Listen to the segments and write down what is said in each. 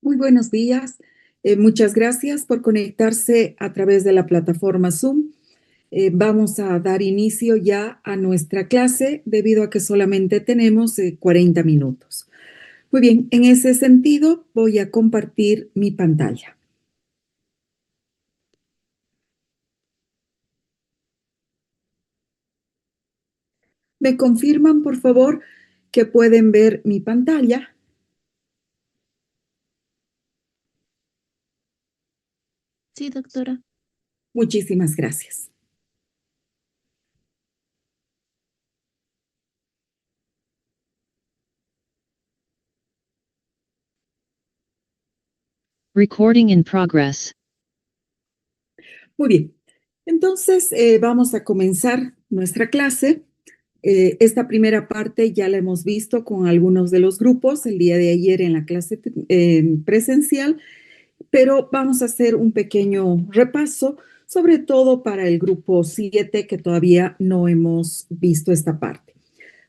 Muy buenos días. Muchas gracias por conectarse a través de la plataforma Zoom. Vamos a dar inicio ya a nuestra clase debido a que solamente tenemos 40 minutos. Muy bien, en ese sentido voy a compartir mi pantalla. ¿Me confirman, por favor, que pueden ver mi pantalla? Sí, doctora. Muchísimas gracias. Recording in progress. Muy bien. Entonces, vamos a comenzar nuestra clase. Esta primera parte ya la hemos visto con algunos de los grupos el día de ayer en la clase presencial, pero vamos a hacer un pequeño repaso, sobre todo para el grupo 7 que todavía no hemos visto esta parte.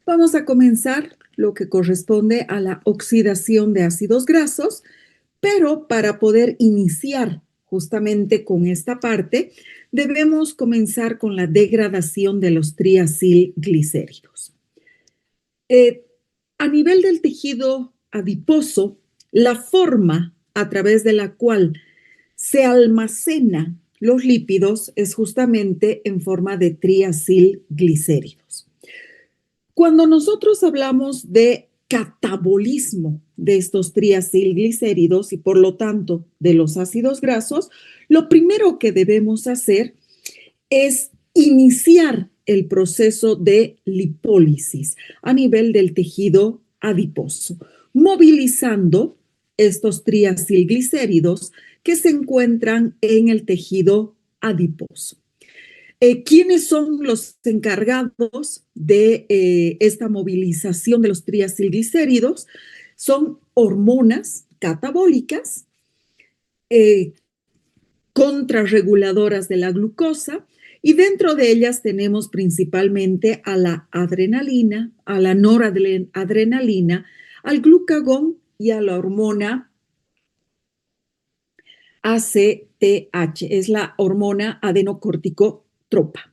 Vamos a comenzar lo que corresponde a la oxidación de ácidos grasos, pero para poder iniciar justamente con esta parte, debemos comenzar con la degradación de los triacilglicéridos. A nivel del tejido adiposo, la forma a través de la cual se almacenan los lípidos es justamente en forma de triacilglicéridos. Cuando nosotros hablamos de catabolismo de estos triacilglicéridos y por lo tanto de los ácidos grasos, lo primero que debemos hacer es iniciar el proceso de lipólisis a nivel del tejido adiposo, movilizando estos triacilglicéridos que se encuentran en el tejido adiposo. ¿Quiénes son los encargados de esta movilización de los triacilglicéridos? Son hormonas catabólicas, contrarreguladoras de la glucosa, y dentro de ellas tenemos principalmente a la adrenalina, a la noradrenalina, al glucagón y a la hormona ACTH, es la hormona adenocorticotropa.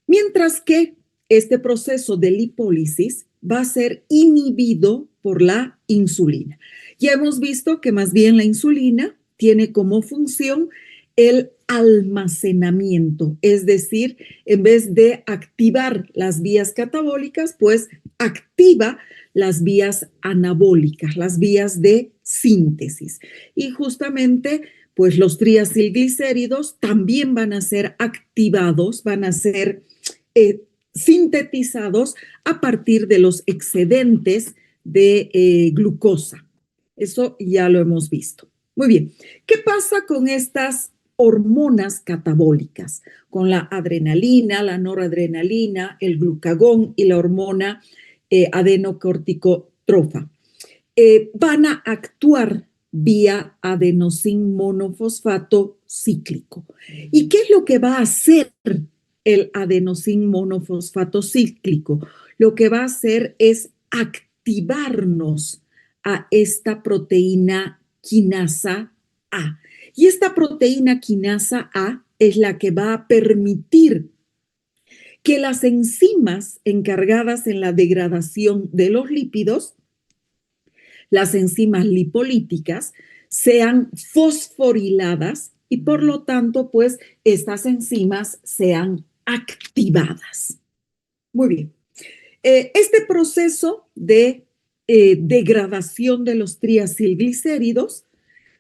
Mientras que este proceso de lipólisis va a ser inhibido por la insulina. Ya hemos visto que más bien la insulina tiene como función el almacenamiento, es decir, en vez de activar las vías catabólicas, pues activa las vías anabólicas, las vías de síntesis. Y justamente, pues los triacilglicéridos también van a ser activados, van a ser sintetizados a partir de los excedentes de glucosa. Eso ya lo hemos visto. Muy bien. ¿Qué pasa con estas hormonas catabólicas? Con la adrenalina, la noradrenalina, el glucagón y la hormona adenocorticotrofa. Van a actuar vía adenosín monofosfato cíclico. ¿Y qué es lo que va a hacer el adenosín monofosfato cíclico? Lo que va a hacer es activarnos a esta proteína quinasa A. Y esta proteína quinasa A es la que va a permitir que las enzimas encargadas en la degradación de los lípidos, las enzimas lipolíticas, sean fosforiladas y por lo tanto, pues, estas enzimas sean activadas. Muy bien. Este proceso de degradación de los triacilglicéridos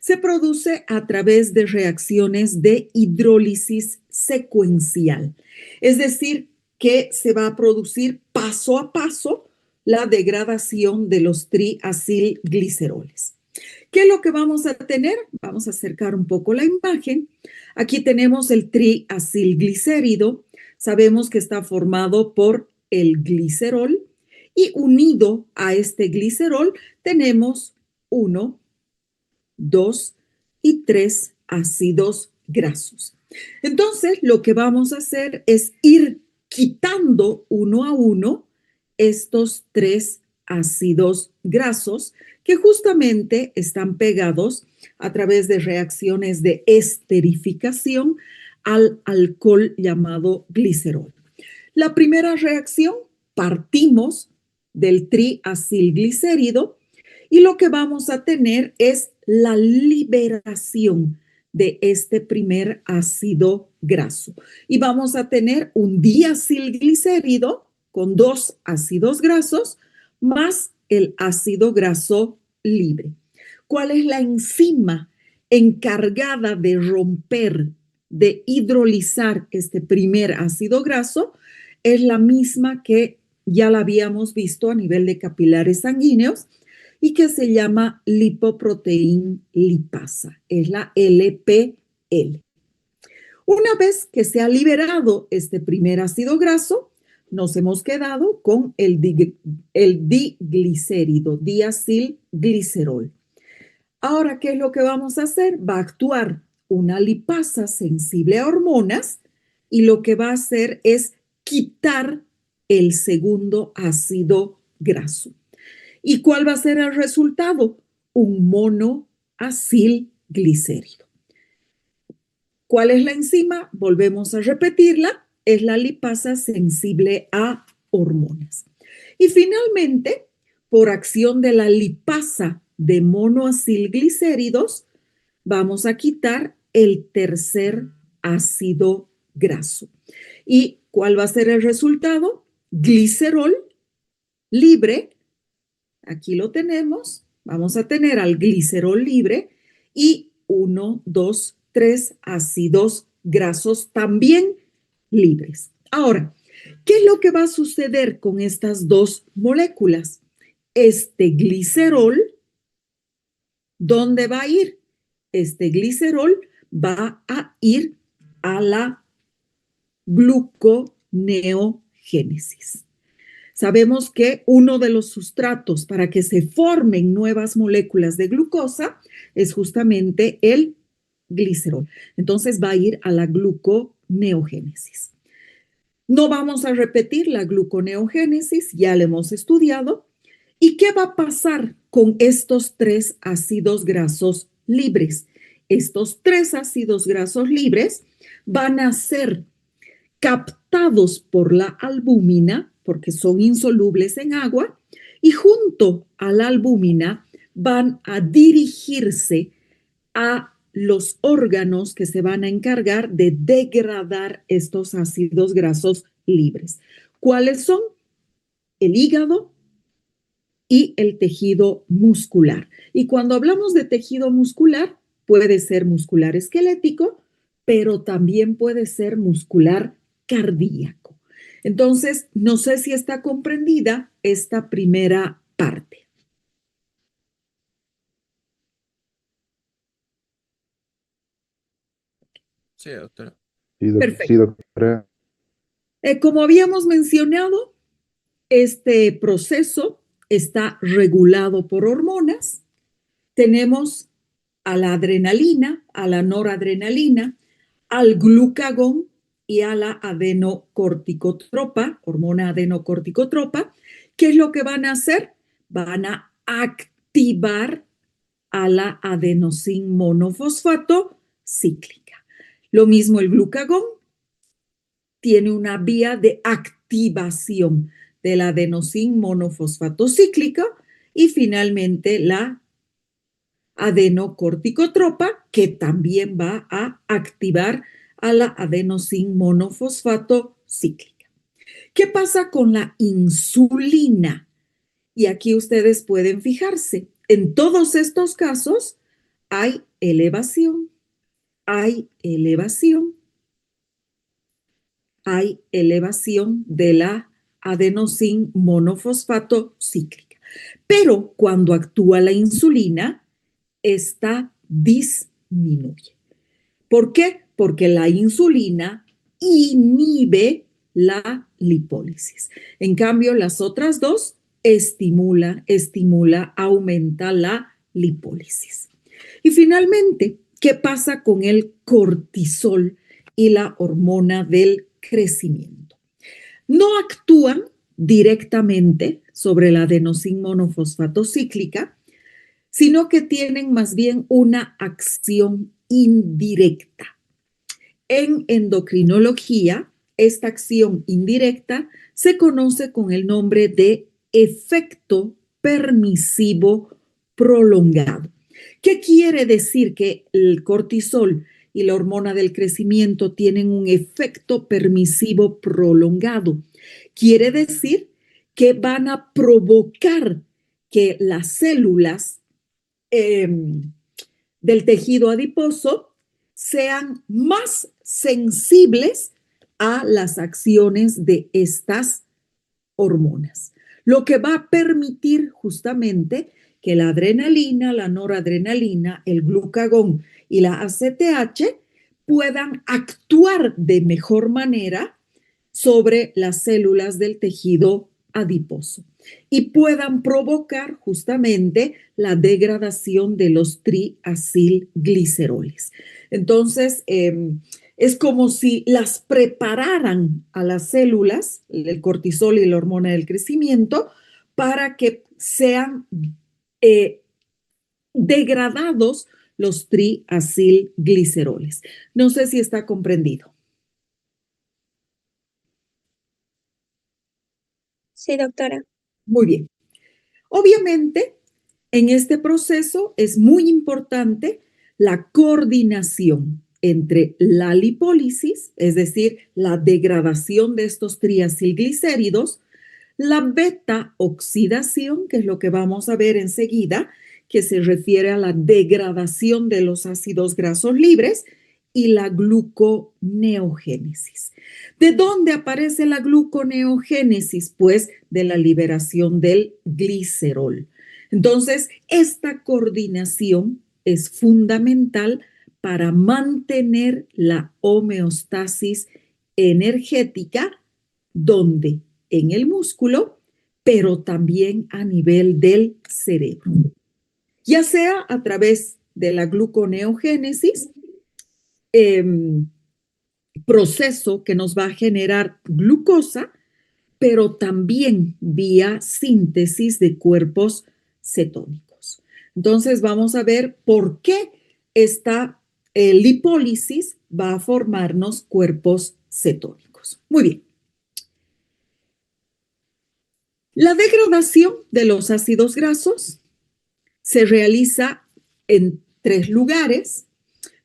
se produce a través de reacciones de hidrólisis secuencial. Es decir, que se va a producir paso a paso la degradación de los triacilgliceroles. ¿Qué es lo que vamos a tener? Vamos a acercar un poco la imagen. Aquí tenemos el triacilglicérido. Sabemos que está formado por el glicerol y unido a este glicerol tenemos 1, 2 y 3 ácidos grasos. Entonces, lo que vamos a hacer es ir quitando uno a uno estos 3 ácidos grasos que justamente están pegados a través de reacciones de esterificación al alcohol llamado glicerol. La primera reacción, partimos del triacilglicérido y lo que vamos a tener es la liberación de este primer ácido graso. Y vamos a tener un diacilglicérido con 2 ácidos grasos más el ácido graso libre. ¿Cuál es la enzima encargada de romper, de hidrolizar este primer ácido graso? Es la misma que ya la habíamos visto a nivel de capilares sanguíneos y que se llama lipoproteína lipasa, es la LPL. Una vez que se ha liberado este primer ácido graso, nos hemos quedado con el diglicérido, diacilglicerol. Ahora, ¿qué es lo que vamos a hacer? Va a actuar una lipasa sensible a hormonas y lo que va a hacer es quitar el segundo ácido graso. ¿Y cuál va a ser el resultado? Un monoacilglicérido. ¿Cuál es la enzima? Volvemos a repetirla. Es la lipasa sensible a hormonas. Y finalmente, por acción de la lipasa de monoacilglicéridos, vamos a quitar el tercer ácido graso. ¿Y cuál va a ser el resultado? Glicerol libre. Aquí lo tenemos. Vamos a tener al glicerol libre y 1, 2, 3 ácidos grasos también libres. Ahora, ¿qué es lo que va a suceder con estas dos moléculas? Este glicerol, ¿dónde va a ir? Este glicerol va a ir a la gluconeogénesis. Sabemos que uno de los sustratos para que se formen nuevas moléculas de glucosa es justamente el glicerol. Entonces va a ir a la gluconeogénesis. No vamos a repetir la gluconeogénesis, ya la hemos estudiado. ¿Y qué va a pasar con estos 3 ácidos grasos libres? Estos 3 ácidos grasos libres van a ser captados por la albúmina, porque son insolubles en agua, y junto a la albúmina van a dirigirse a los órganos que se van a encargar de degradar estos ácidos grasos libres. ¿Cuáles son? El hígado y el tejido muscular. Y cuando hablamos de tejido muscular, puede ser muscular esquelético, pero también puede ser muscular cardíaco. Entonces, no sé si está comprendida esta primera parte. Sí, doctora. Perfecto. Sí, doctora. Como habíamos mencionado, este proceso está regulado por hormonas. Tenemos a la adrenalina, a la noradrenalina, al glucagón y a la adenocorticotropa, hormona adenocorticotropa. ¿Qué es lo que van a hacer? Van a activar a la adenosín monofosfato cíclica. Lo mismo el glucagón tiene una vía de activación de la adenosín monofosfato cíclica y finalmente la adenocorticotropa, que también va a activar a la adenosín monofosfato cíclica. ¿Qué pasa con la insulina? Y aquí ustedes pueden fijarse, en todos estos casos hay elevación, hay elevación, hay elevación de la adenosín monofosfato cíclica. Pero cuando actúa la insulina, esta disminuye. ¿Por qué? Porque la insulina inhibe la lipólisis. En cambio, las otras dos estimula, aumenta la lipólisis. Y finalmente, ¿qué pasa con el cortisol y la hormona del crecimiento? No actúan directamente sobre la adenosín monofosfato cíclica, sino que tienen más bien una acción indirecta. En endocrinología, esta acción indirecta se conoce con el nombre de efecto permisivo prolongado. ¿Qué quiere decir que el cortisol y la hormona del crecimiento tienen un efecto permisivo prolongado? Quiere decir que van a provocar que las células del tejido adiposo sean más sensibles a las acciones de estas hormonas, lo que va a permitir justamente que la adrenalina, la noradrenalina, el glucagón y la ACTH puedan actuar de mejor manera sobre las células del tejido adiposo y puedan provocar justamente la degradación de los triacilgliceroles. Entonces, es como si las prepararan a las células, el cortisol y la hormona del crecimiento, para que sean degradados los triacilgliceroles. No sé si está comprendido. Sí, doctora. Muy bien. Obviamente, en este proceso es muy importante la coordinación entre la lipólisis, es decir, la degradación de estos triacilglicéridos, la beta-oxidación, que es lo que vamos a ver enseguida, que se refiere a la degradación de los ácidos grasos libres, y la gluconeogénesis. ¿De dónde aparece la gluconeogénesis? Pues de la liberación del glicerol. Entonces, esta coordinación es fundamental para mantener la homeostasis energética, donde en el músculo, pero también a nivel del cerebro, ya sea a través de la gluconeogénesis, proceso que nos va a generar glucosa, pero también vía síntesis de cuerpos cetónicos. Entonces vamos a ver por qué esta lipólisis va a formarnos cuerpos cetónicos. Muy bien. La degradación de los ácidos grasos se realiza en 3 lugares.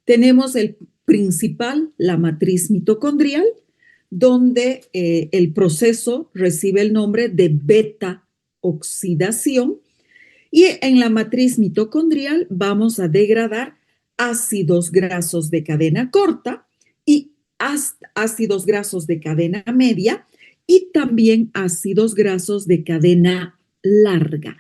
Tenemos el principal, la matriz mitocondrial, donde el proceso recibe el nombre de beta-oxidación. Y en la matriz mitocondrial vamos a degradar ácidos grasos de cadena corta y ácidos grasos de cadena media y también ácidos grasos de cadena larga.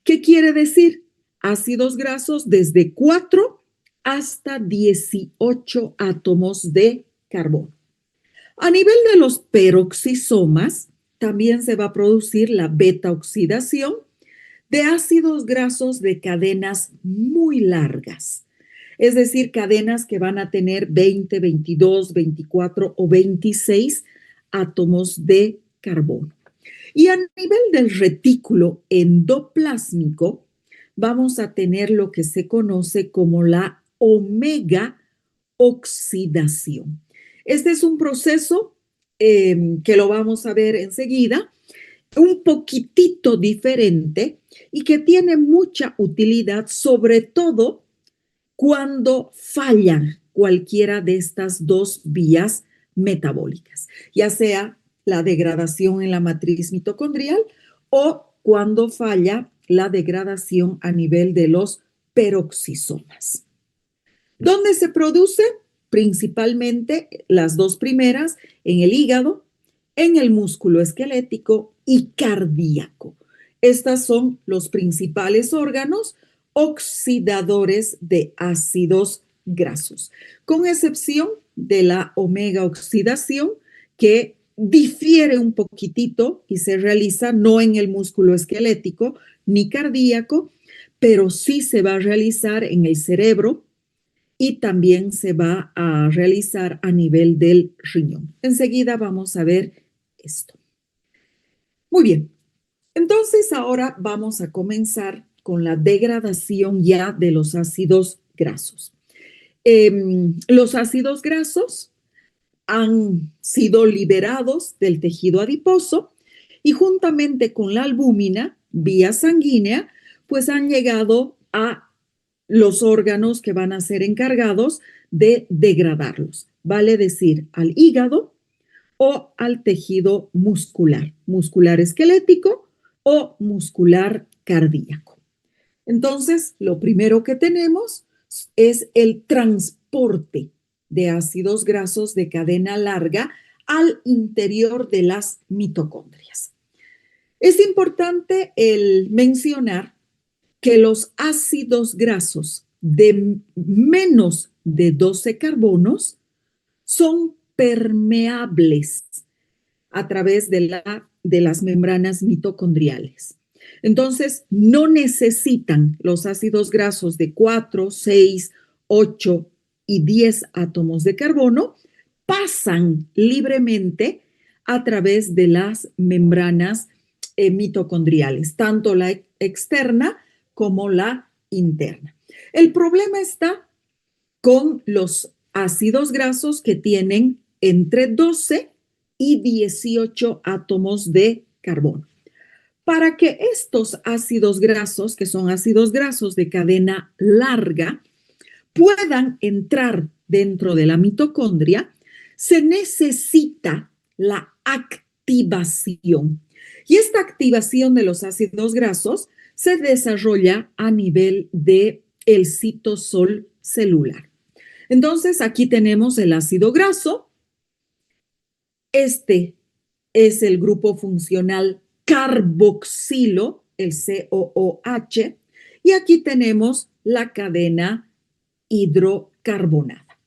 ¿Qué quiere decir? Ácidos grasos desde 4 hasta 18 átomos de carbono. A nivel de los peroxisomas, también se va a producir la beta-oxidación de ácidos grasos de cadenas muy largas, es decir, cadenas que van a tener 20, 22, 24 o 26 átomos de carbono. Y a nivel del retículo endoplásmico, vamos a tener lo que se conoce como la omega-oxidación. Este es un proceso que lo vamos a ver enseguida, un poquitito diferente y que tiene mucha utilidad, sobre todo cuando fallan cualquiera de estas dos vías metabólicas, ya sea la degradación en la matriz mitocondrial o cuando falla la degradación a nivel de los peroxisomas. ¿Dónde se produce? Principalmente las dos primeras, en el hígado, en el músculo esquelético y cardíaco. Estos son los principales órganos oxidadores de ácidos grasos, con excepción de la omega-oxidación, que difiere un poquitito y se realiza no en el músculo esquelético ni cardíaco, pero sí se va a realizar en el cerebro y también se va a realizar a nivel del riñón. Enseguida vamos a ver esto. Muy bien, entonces ahora vamos a comenzar con la degradación ya de los ácidos grasos. Los ácidos grasos han sido liberados del tejido adiposo y juntamente con la albúmina, vía sanguínea, pues han llegado a los órganos que van a ser encargados de degradarlos. Vale decir, al hígado o al tejido muscular esquelético o muscular cardíaco. Entonces, lo primero que tenemos es el transporte de ácidos grasos de cadena larga al interior de las mitocondrias. Es importante el mencionar que los ácidos grasos de menos de 12 carbonos son permeables a través de las membranas mitocondriales. Entonces, no necesitan los ácidos grasos de 4, 6, 8 y 10 átomos de carbono, pasan libremente a través de las membranas mitocondriales, tanto la externa como la interna. El problema está con los ácidos grasos que tienen entre 12 y 18 átomos de carbono. Para que estos ácidos grasos, que son ácidos grasos de cadena larga, puedan entrar dentro de la mitocondria, se necesita la activación. Y esta activación de los ácidos grasos se desarrolla a nivel del citosol celular. Entonces, aquí tenemos el ácido graso. Este es el grupo funcional carboxilo, el COOH, y aquí tenemos la cadena hidrocarbonada.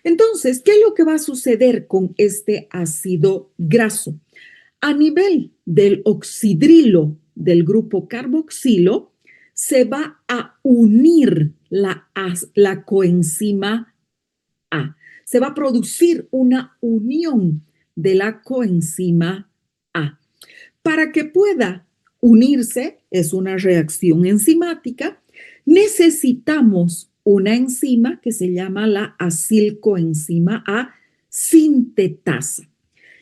Entonces, ¿qué es lo que va a suceder con este ácido graso? A nivel del oxidrilo del grupo carboxilo, se va a unir la coenzima A. Se va a producir una unión de la coenzima A. Para que pueda unirse, es una reacción enzimática, necesitamos una enzima que se llama la acilcoenzima A sintetasa.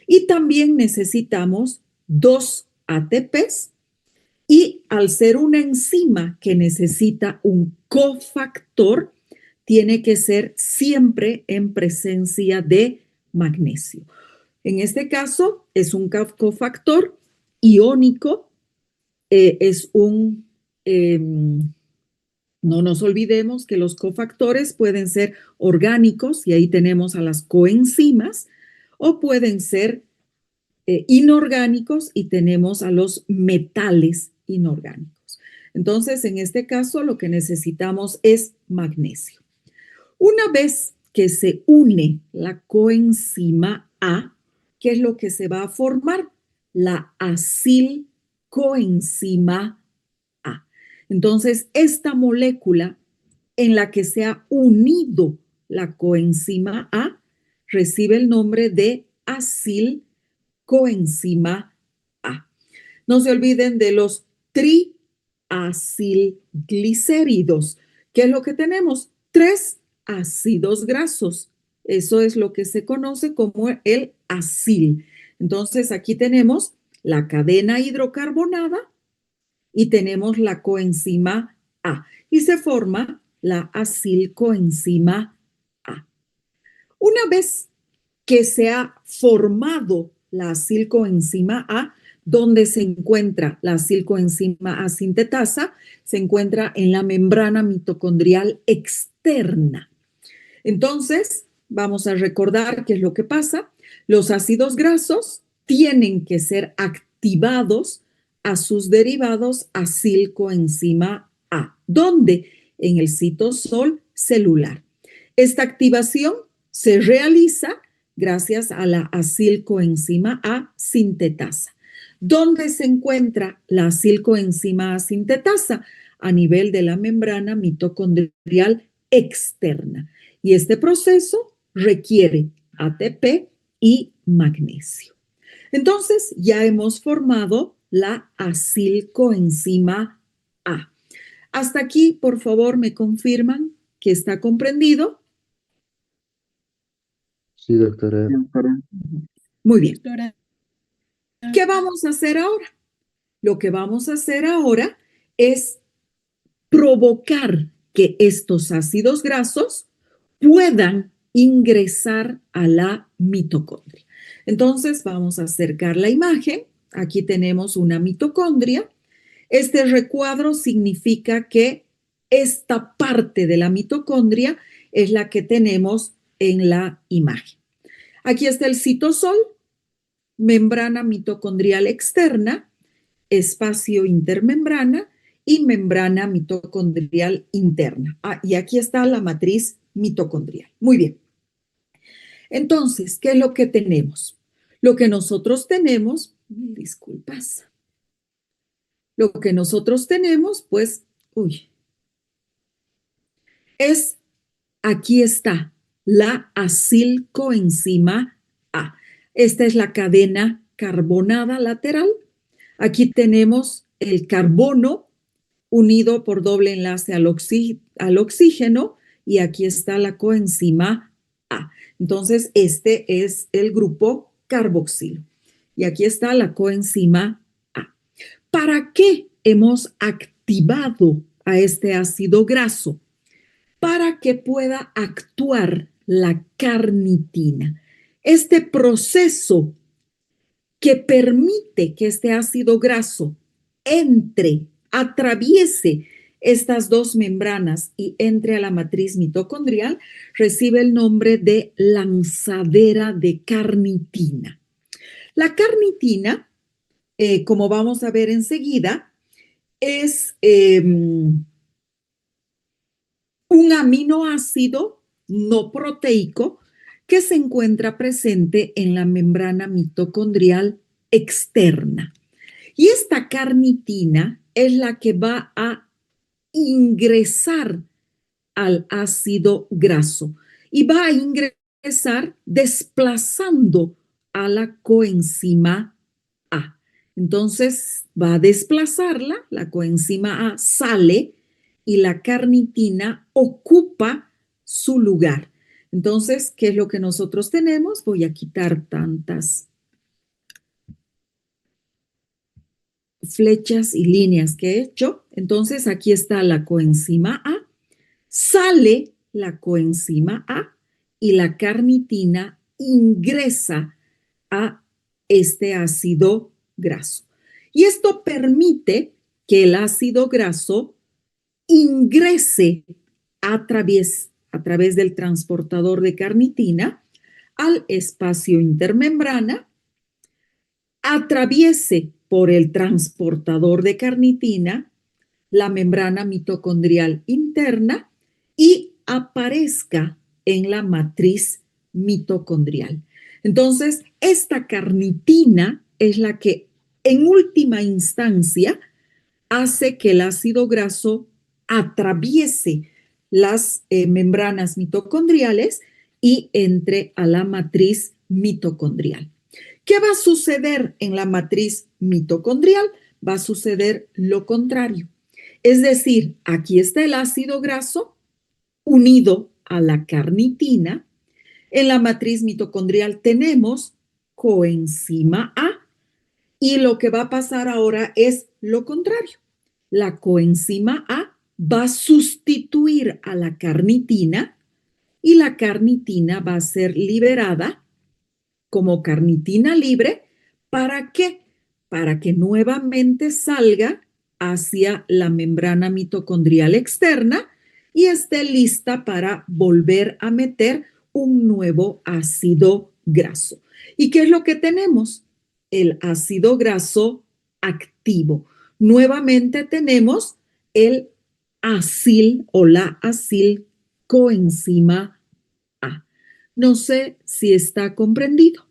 Y también necesitamos 2 ATPs y al ser una enzima que necesita un cofactor, tiene que ser siempre en presencia de magnesio. En este caso es un cofactor iónico, es un... no nos olvidemos que los cofactores pueden ser orgánicos y ahí tenemos a las coenzimas o pueden ser inorgánicos y tenemos a los metales inorgánicos. Entonces, en este caso, lo que necesitamos es magnesio. Una vez que se une la coenzima A, ¿qué es lo que se va a formar? La acilcoenzima A. Entonces, esta molécula en la que se ha unido la coenzima A recibe el nombre de acilcoenzima A. No se olviden de los triacilglicéridos. ¿Qué es lo que tenemos? 3 ácidos grasos. Eso es lo que se conoce como el acil. Entonces, aquí tenemos la cadena hidrocarbonada y tenemos la coenzima A. Y se forma la acilcoenzima A. Una vez que se ha formado la acilcoenzima A, ¿dónde se encuentra la acilcoenzima A sintetasa? Se encuentra en la membrana mitocondrial externa. Entonces, vamos a recordar qué es lo que pasa. Los ácidos grasos tienen que ser activados a sus derivados acilcoenzima A. ¿Dónde? En el citosol celular. Esta activación se realiza gracias a la acilcoenzima A sintetasa. ¿Dónde se encuentra la acilcoenzima A sintetasa? A nivel de la membrana mitocondrial externa. Y este proceso requiere ATP y magnesio. Entonces, ya hemos formado la acilcoenzima A. Hasta aquí, por favor, me confirman que está comprendido. Sí, doctora. Muy bien. Doctora. ¿Qué vamos a hacer ahora? Lo que vamos a hacer ahora es provocar que estos ácidos grasos puedan ingresar a la mitocondria. Entonces, vamos a acercar la imagen. Aquí tenemos una mitocondria. Este recuadro significa que esta parte de la mitocondria es la que tenemos en la imagen. Aquí está el citosol, membrana mitocondrial externa, espacio intermembrana y membrana mitocondrial interna. Y aquí está la matriz mitocondrial. Muy bien. Entonces, ¿qué es lo que tenemos? Lo que nosotros tenemos, disculpas, lo que nosotros tenemos, pues, es, aquí está, la acilcoenzima A. Esta es la cadena carbonada lateral. Aquí tenemos el carbono unido por doble enlace al oxígeno y aquí está la coenzima A. Entonces, este es el grupo carboxilo. Y aquí está la coenzima A. ¿Para qué hemos activado a este ácido graso? Para que pueda actuar la carnitina. Este proceso que permite que este ácido graso atraviese estas dos membranas y entre a la matriz mitocondrial, recibe el nombre de lanzadera de carnitina. La carnitina, como vamos a ver enseguida, es un aminoácido no proteico que se encuentra presente en la membrana mitocondrial externa. Y esta carnitina es la que va a ingresar al ácido graso y va a ingresar desplazando a la coenzima A. Entonces va a desplazarla, la coenzima A sale y la carnitina ocupa su lugar. Entonces, ¿qué es lo que nosotros tenemos? Voy a quitar tantas flechas y líneas que he hecho. Entonces, aquí está la coenzima A, sale la coenzima A y la carnitina ingresa a este ácido graso. Y esto permite que el ácido graso ingrese a través del transportador de carnitina al espacio intermembrana, atraviese por el transportador de carnitina la membrana mitocondrial interna y aparezca en la matriz mitocondrial. Entonces, esta carnitina es la que en última instancia hace que el ácido graso atraviese las membranas mitocondriales y entre a la matriz mitocondrial. ¿Qué va a suceder en la matriz mitocondrial? Va a suceder lo contrario. Es decir, aquí está el ácido graso unido a la carnitina. En la matriz mitocondrial tenemos coenzima A y lo que va a pasar ahora es lo contrario. La coenzima A va a sustituir a la carnitina y la carnitina va a ser liberada como carnitina libre. ¿Para qué? Para que nuevamente salga hacia la membrana mitocondrial externa y esté lista para volver a meter un nuevo ácido graso. ¿Y qué es lo que tenemos? El ácido graso activo. Nuevamente tenemos el acil o la acilcoenzima A. No sé si está comprendido.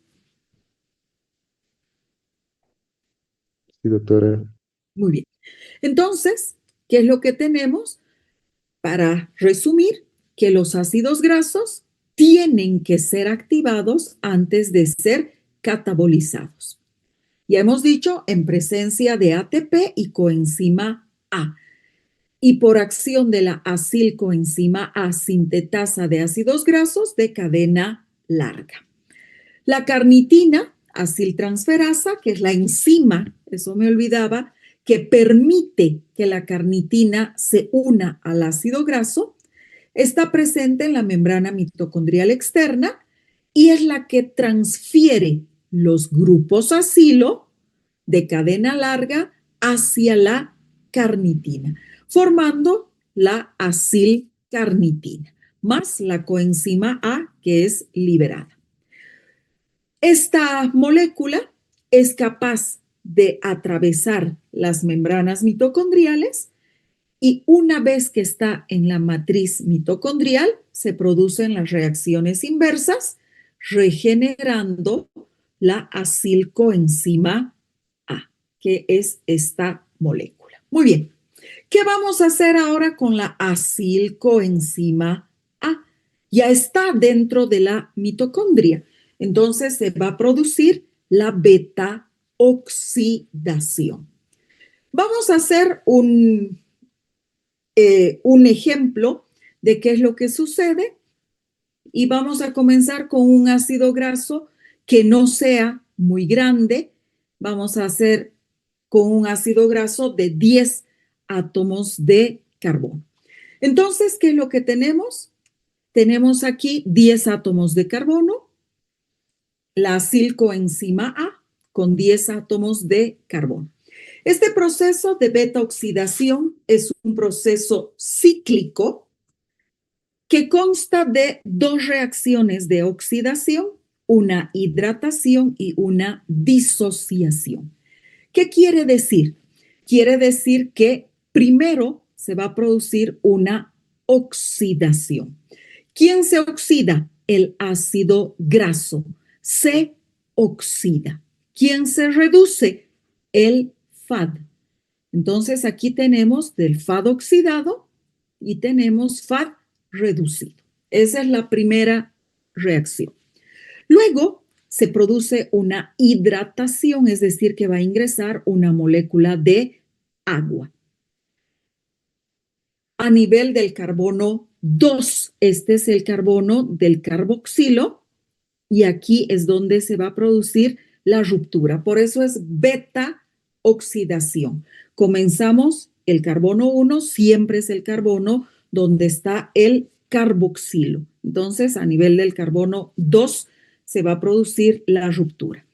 Sí, doctora. Muy bien. Entonces, ¿qué es lo que tenemos? Para resumir, que los ácidos grasos tienen que ser activados antes de ser catabolizados. Ya hemos dicho en presencia de ATP y coenzima A. y por acción de la acilcoenzima A sintetasa de ácidos grasos de cadena larga. La carnitina, aciltransferasa, que es la enzima, eso me olvidaba, que permite que la carnitina se una al ácido graso, está presente en la membrana mitocondrial externa y es la que transfiere los grupos acilo de cadena larga hacia la carnitina, formando la acilcarnitina, más la coenzima A que es liberada. Esta molécula es capaz de atravesar las membranas mitocondriales y una vez que está en la matriz mitocondrial, se producen las reacciones inversas, regenerando la acilcoenzima A, que es esta molécula. Muy bien, ¿qué vamos a hacer ahora con la acilcoenzima A? Ya está dentro de la mitocondria, entonces se va a producir la beta oxidación. Vamos a hacer un ejemplo de qué es lo que sucede y vamos a comenzar con un ácido graso que no sea muy grande. Vamos a hacer con un ácido graso de 10 átomos de carbono. Entonces, ¿qué es lo que tenemos? Tenemos aquí 10 átomos de carbono, la acilcoenzima A con 10 átomos de carbono. Este proceso de beta oxidación es un proceso cíclico que consta de dos reacciones de oxidación, una hidratación y una disociación. ¿Qué quiere decir? Quiere decir que primero se va a producir una oxidación. ¿Quién se oxida? El ácido graso. Se oxida. ¿Quién se reduce? El FAD. Entonces aquí tenemos del FAD oxidado y tenemos FAD reducido. Esa es la primera reacción. Luego se produce una hidratación, es decir, que va a ingresar una molécula de agua. A nivel del carbono 2, este es el carbono del carboxilo y aquí es donde se va a producir la ruptura. Por eso es beta oxidación. Comenzamos el carbono 1, siempre es el carbono donde está el carboxilo. Entonces, a nivel del carbono 2 se va a producir la ruptura.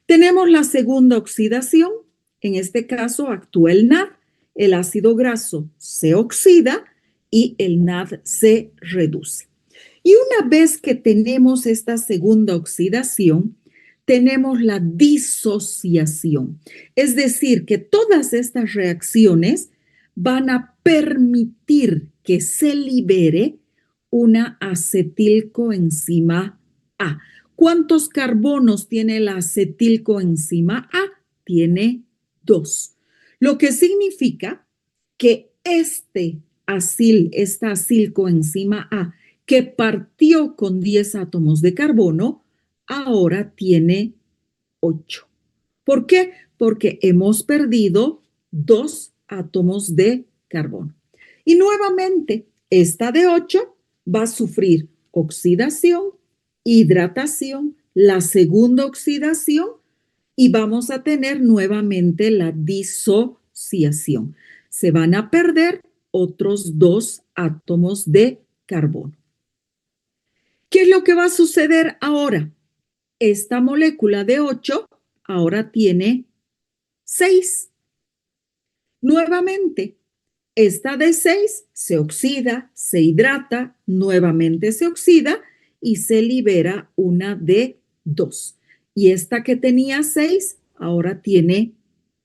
Tenemos la segunda oxidación. En este caso actúa el NAD. El ácido graso se oxida y el NAD se reduce. Y una vez que tenemos esta segunda oxidación, tenemos la disociación. Es decir, que todas estas reacciones van a permitir que se libere una acetilcoenzima A. ¿Cuántos carbonos tiene la acetilcoenzima A? Tiene 2. Lo que significa que esta acilcoenzima A que partió con 10 átomos de carbono, ahora tiene 8. ¿Por qué? Porque hemos perdido 2 átomos de carbono. Y nuevamente, esta de 8 va a sufrir oxidación, hidratación, la segunda oxidación y vamos a tener nuevamente la disociación. Se van a perder otros 2 átomos de carbono. ¿Qué es lo que va a suceder ahora? Esta molécula de 8 ahora tiene 6. Nuevamente, esta de 6 se oxida, se hidrata, nuevamente se oxida y se libera una de 2. Y esta que tenía 6 ahora tiene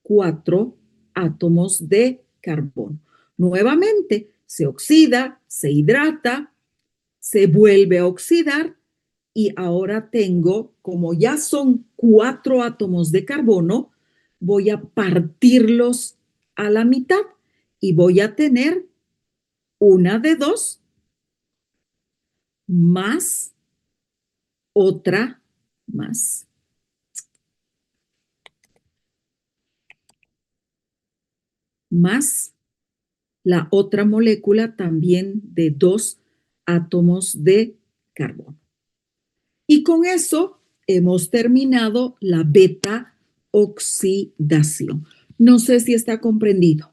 4 átomos de carbono. Nuevamente, se oxida, se hidrata, se vuelve a oxidar y ahora tengo, como ya son 4 átomos de carbono, voy a partirlos a la mitad y voy a tener una de 2 más otra más. Más la otra molécula también de 2 átomos de carbono. Y con eso hemos terminado la beta oxidación. No sé si está comprendido.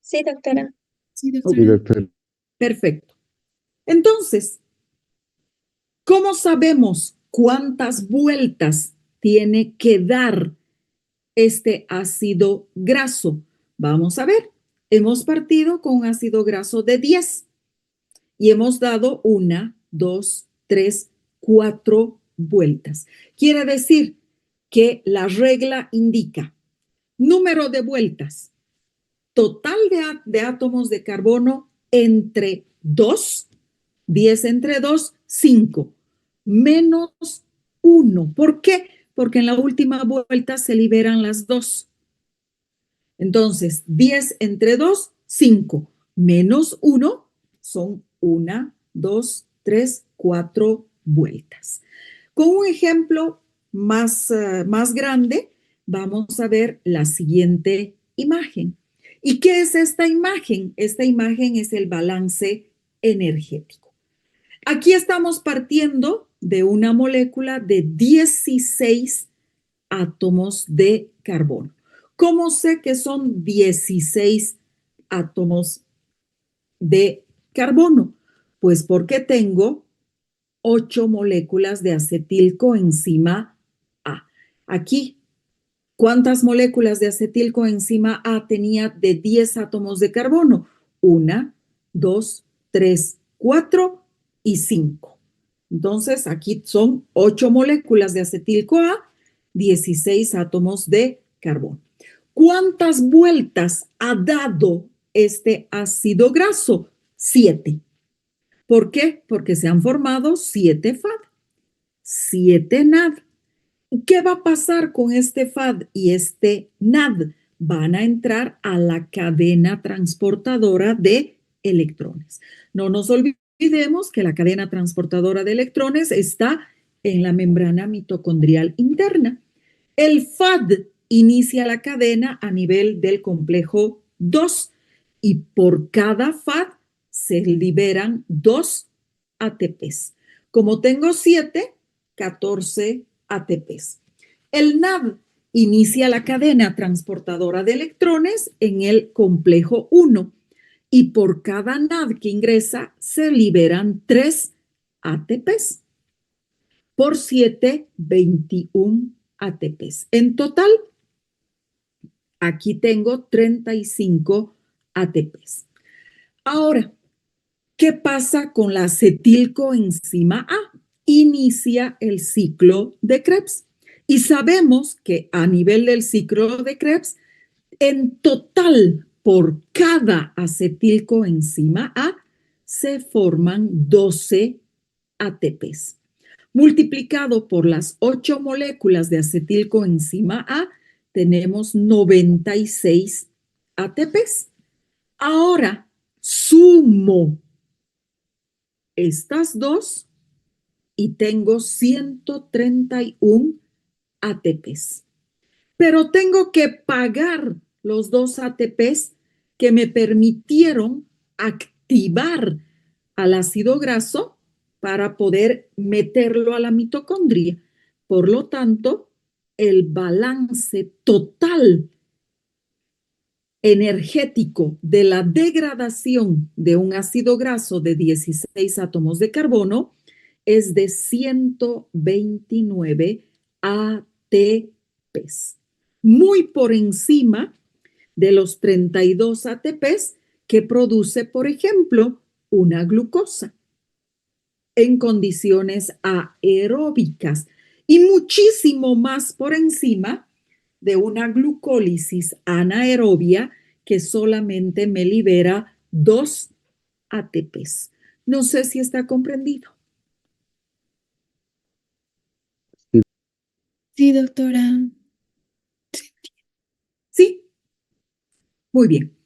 Sí, doctora. Sí, doctora. Perfecto. Entonces, ¿cómo sabemos cuántas vueltas tiene que dar este ácido graso? Vamos a ver. Hemos partido con un ácido graso de 10 y hemos dado 1, 2, 3, 4 vueltas. Quiere decir que la regla indica número de vueltas total de átomos de carbono entre 2, 10 entre 2, 5, menos 1. ¿Por qué? Porque en la última vuelta se liberan las 2. Entonces, 10 entre 2, 5, menos 1 son 1, 2, 3, 4 vueltas. Con un ejemplo más grande, vamos a ver la siguiente imagen. ¿Y qué es esta imagen? Esta imagen es el balance energético. Aquí estamos partiendo de una molécula de 16 átomos de carbono. ¿Cómo sé que son 16 átomos de carbono? Pues porque tengo 8 moléculas de acetilcoenzima A. Aquí, ¿cuántas moléculas de acetilcoenzima A tenía de 10 átomos de carbono? 1, 2, 3, 4 y 5. Entonces, aquí son 8 moléculas de acetil-CoA, 16 átomos de carbono. ¿Cuántas vueltas ha dado este ácido graso? 7. ¿Por qué? Porque se han formado 7 FAD, 7 NAD. ¿Qué va a pasar con este FAD y este NAD? Van a entrar a la cadena transportadora de electrones. No nos olvidemos que la cadena transportadora de electrones está en la membrana mitocondrial interna. El FAD inicia la cadena a nivel del complejo 2 y por cada FAD se liberan 2 ATPs. Como tengo 7, 14 ATPs. El NAD inicia la cadena transportadora de electrones en el complejo 1 y por cada NAD que ingresa se liberan 3 ATPs. Por 7, 21 ATPs. En total, aquí tengo 35 ATPs. Ahora, ¿qué pasa con la acetilcoenzima A? Inicia el ciclo de Krebs. Y sabemos que a nivel del ciclo de Krebs, en total, por cada acetilcoenzima A, se forman 12 ATPs. Multiplicado por las 8 moléculas de acetilcoenzima A, tenemos 96 ATPs. Ahora, sumo estas dos y tengo 131 ATPs. Pero tengo que pagar los 2 ATPs que me permitieron activar al ácido graso para poder meterlo a la mitocondria. Por lo tanto, el balance total energético de la degradación de un ácido graso de 16 átomos de carbono es de 129 ATPs, muy por encima de los 32 ATPs que produce, por ejemplo, una glucosa en condiciones aeróbicas y muchísimo más por encima de una glucólisis anaerobia que solamente me libera 2 ATPs. No sé si está comprendido. Sí, doctora. ¿Sí? Muy bien.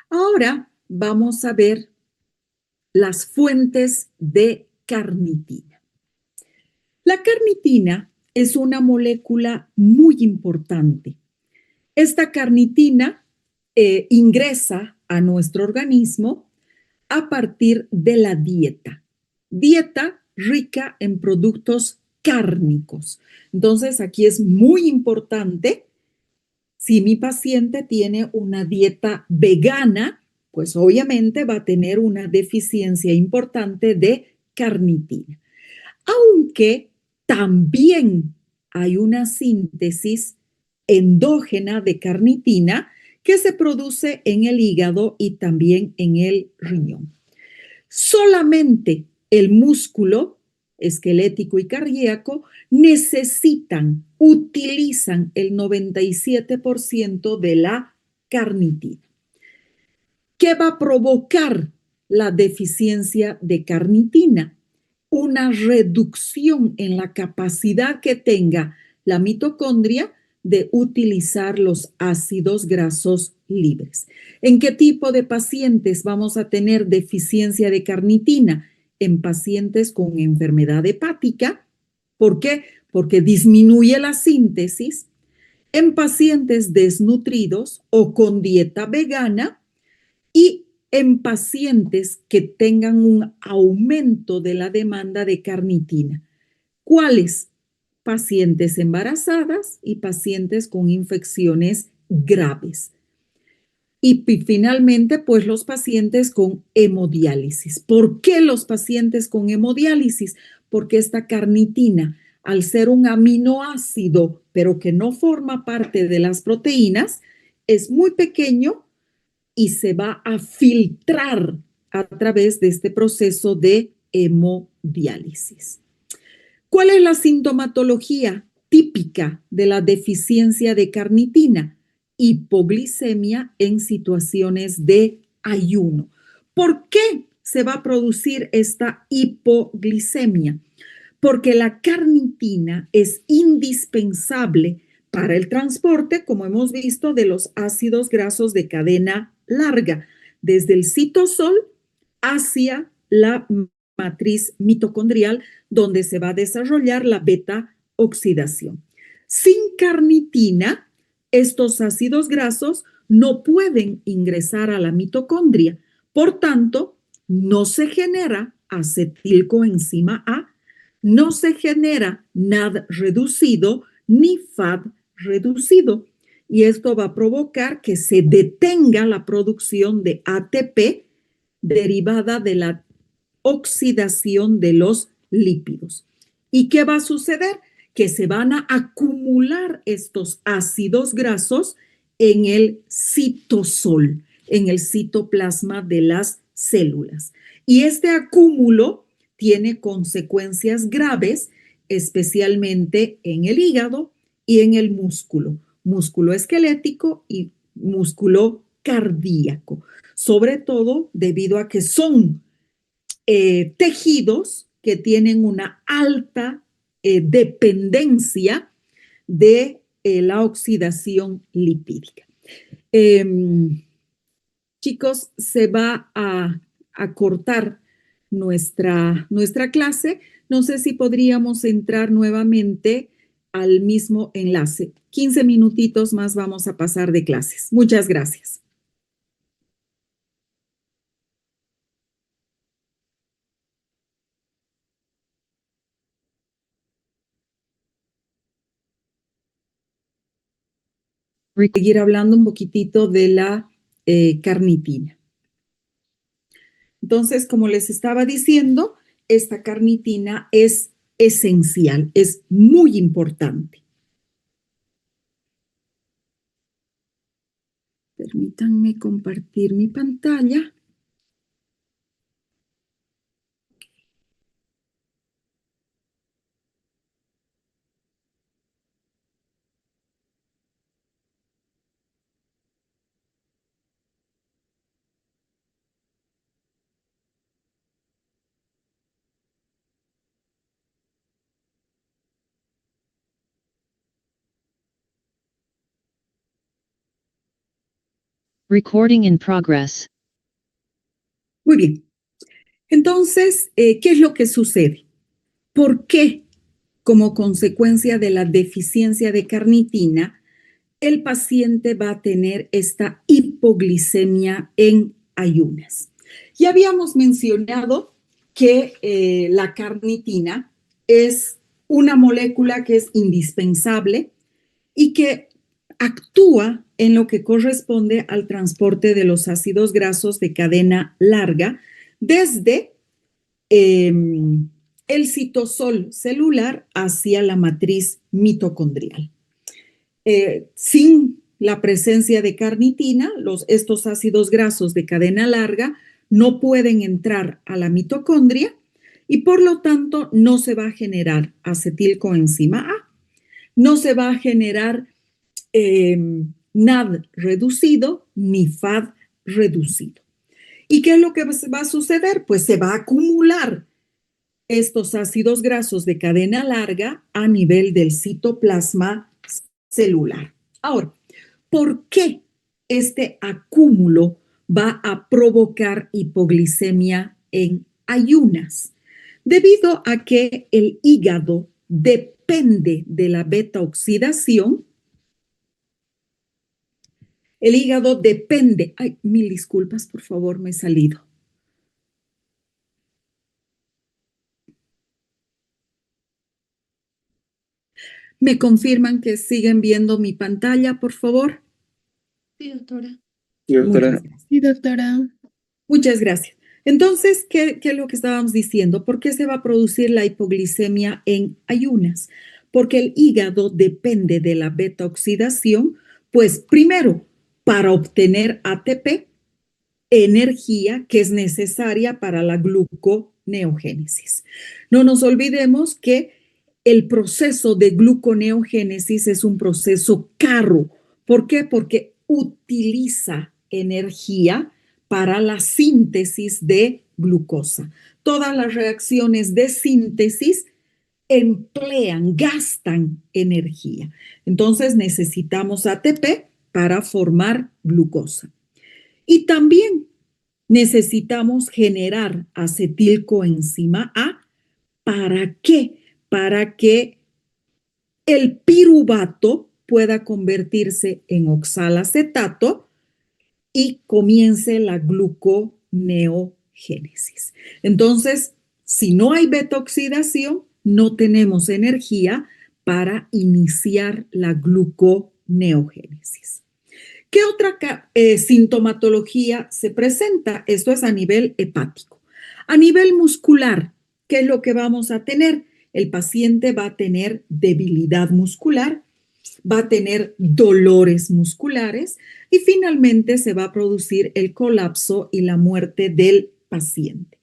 Ahora vamos a ver las fuentes de carnitina. La carnitina es una molécula muy importante Esta carnitina ingresa a nuestro organismo a partir de la dieta. Dieta rica en productos cárnicos. Entonces, aquí es muy importante, si mi paciente tiene una dieta vegana, pues obviamente va a tener una deficiencia importante de carnitina. Aunque también hay una síntesis endógena de carnitina que se produce en el hígado y también en el riñón. Solamente el músculo esquelético y cardíaco utilizan el 97% de la carnitina. ¿Qué va a provocar la deficiencia de carnitina? Una reducción en la capacidad que tenga la mitocondria de utilizar los ácidos grasos libres. ¿En qué tipo de pacientes vamos a tener deficiencia de carnitina? En pacientes con enfermedad hepática. ¿Por qué? Porque disminuye la síntesis. En pacientes desnutridos o con dieta vegana y en pacientes que tengan un aumento de la demanda de carnitina. ¿Cuáles? Pacientes embarazadas y pacientes con infecciones graves. Y finalmente, pues los pacientes con hemodiálisis. ¿Por qué los pacientes con hemodiálisis? Porque esta carnitina, al ser un aminoácido, pero que no forma parte de las proteínas, es muy pequeño y se va a filtrar a través de este proceso de hemodiálisis. ¿Cuál es la sintomatología típica de la deficiencia de carnitina? Hipoglicemia en situaciones de ayuno. ¿Por qué se va a producir esta hipoglicemia? Porque la carnitina es indispensable para el transporte, como hemos visto, de los ácidos grasos de cadena larga, desde el citosol hacia la matriz mitocondrial, donde se va a desarrollar la beta oxidación. Sin carnitina, estos ácidos grasos no pueden ingresar a la mitocondria. Por tanto, no se genera acetilcoenzima A, no se genera NAD reducido ni FAD reducido. Y esto va a provocar que se detenga la producción de ATP derivada de la oxidación de los lípidos. ¿Y qué va a suceder? Que se van a acumular estos ácidos grasos en el citosol, en el citoplasma de las células. Y este acúmulo tiene consecuencias graves, especialmente en el hígado y en el músculo esquelético y músculo cardíaco, sobre todo debido a que son tejidos que tienen una alta dependencia de la oxidación lipídica. Chicos, se va a cortar nuestra clase. No sé si podríamos entrar nuevamente al mismo enlace. 15 minutitos más vamos a pasar de clases. Muchas gracias. Seguir hablando un poquitito de la carnitina. Entonces, como les estaba diciendo, esta carnitina es esencial, es muy importante. Permítanme compartir mi pantalla. Recording in progress. Muy bien. Entonces, ¿qué es lo que sucede? ¿Por qué, como consecuencia de la deficiencia de carnitina, el paciente va a tener esta hipoglicemia en ayunas. Ya habíamos mencionado que la carnitina es una molécula que es indispensable y que actúa en lo que corresponde al transporte de los ácidos grasos de cadena larga desde el citosol celular hacia la matriz mitocondrial. Sin la presencia de carnitina, estos ácidos grasos de cadena larga no pueden entrar a la mitocondria y por lo tanto no se va a generar acetilcoenzima A, no se va a generar NAD reducido ni FAD reducido. ¿Y qué es lo que va a suceder? Pues se va a acumular estos ácidos grasos de cadena larga a nivel del citoplasma celular. Ahora, ¿por qué este acúmulo va a provocar hipoglicemia en ayunas? Debido a que el hígado depende de la beta oxidación. El hígado depende. Ay, mil disculpas, por favor, me he salido. ¿Me confirman que siguen viendo mi pantalla, por favor? Sí, doctora. Sí, doctora. Sí, doctora. Muchas gracias. Entonces, ¿qué es lo que estábamos diciendo? ¿Por qué se va a producir la hipoglicemia en ayunas? Porque el hígado depende de la beta oxidación, pues primero, para obtener ATP, energía que es necesaria para la gluconeogénesis. No nos olvidemos que el proceso de gluconeogénesis es un proceso caro. ¿Por qué? Porque utiliza energía para la síntesis de glucosa. Todas las reacciones de síntesis gastan energía. Entonces necesitamos ATP para formar glucosa. Y también necesitamos generar acetilcoenzima A. ¿Para qué? Para que el piruvato pueda convertirse en oxalacetato y comience la gluconeogénesis. Entonces, si no hay beta oxidación, no tenemos energía para iniciar la gluconeogénesis. ¿Qué otra sintomatología se presenta? Esto es a nivel hepático. A nivel muscular, ¿qué es lo que vamos a tener? El paciente va a tener debilidad muscular, va a tener dolores musculares y finalmente se va a producir el colapso y la muerte del paciente.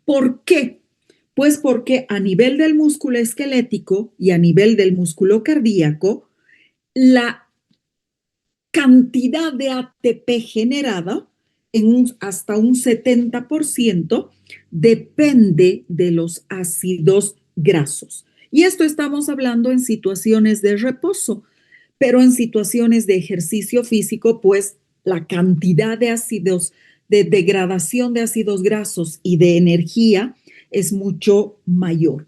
¿Por qué? Pues porque a nivel del músculo esquelético y a nivel del músculo cardíaco, la cantidad de ATP generada hasta un 70% depende de los ácidos grasos. Y esto estamos hablando en situaciones de reposo, pero en situaciones de ejercicio físico, pues la cantidad de ácidos, de degradación de ácidos grasos y de energía es mucho mayor.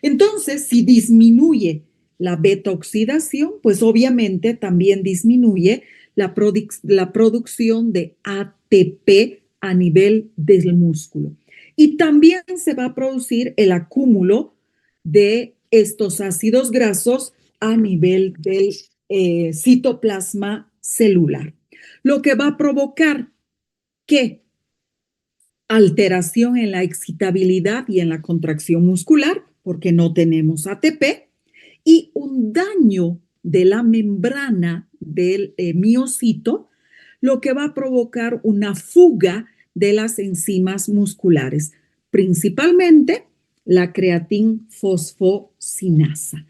Entonces, si disminuye la beta oxidación, pues obviamente también disminuye la producción de ATP a nivel del músculo. Y también se va a producir el acúmulo de estos ácidos grasos a nivel del citoplasma celular, lo que va a provocar que alteración en la excitabilidad y en la contracción muscular, porque no tenemos ATP, y un daño de la membrana del miocito, lo que va a provocar una fuga de las enzimas musculares, principalmente la creatinfosfocinasa.